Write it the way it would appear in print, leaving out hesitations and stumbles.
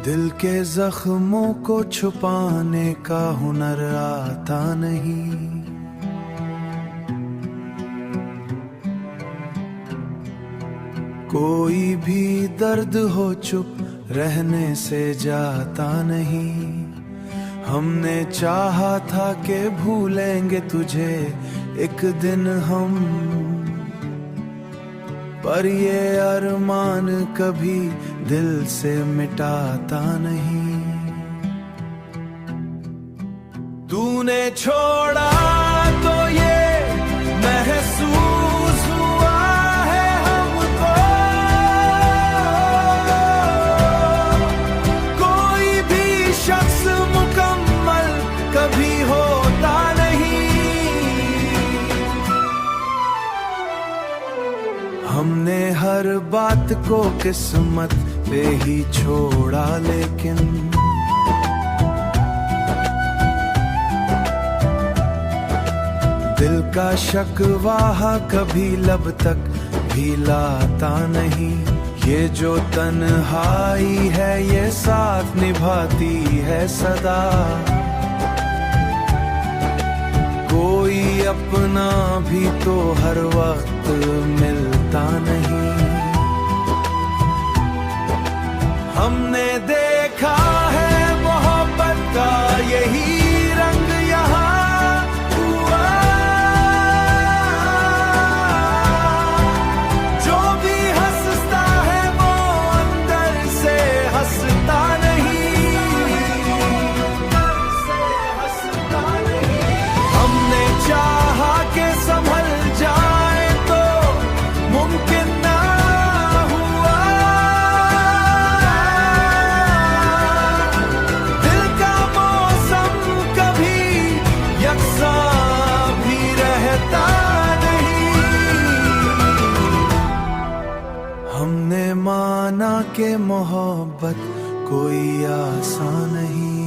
दिल के जख्मों को छुपाने का हुनर आता नहीं। कोई भी दर्द हो चुप रहने से जाता नहीं। हमने चाहा था कि भूलेंगे तुझे एक दिन हम, पर ये अरमान कभी दिल से मिटाता नहीं। तूने छोड़ा तो ये महसूस हुआ है हमको, कोई भी शख्स मुकम्मल कभी होता नहीं। हमने हर बात को किस्मत पे ही छोड़ा, लेकिन दिल का शकवाह कभी लब तक भी लाता नहीं। ये जो तन्हाई है ये साथ निभाती है सदा, कोई अपना भी तो हर वक्त मिलता नहीं। हमने देखा है मोहब्बत का यही रंग यहाँ हुआ, जो भी हंसता है वो अंदर से हंसता नहीं। हमने चाहा कि संभल जाए तो मुमकिन ना हुआ, दिल का मौसम कभी यकसा भी रहता नहीं। हमने माना कि मोहब्बत कोई आसान नहीं।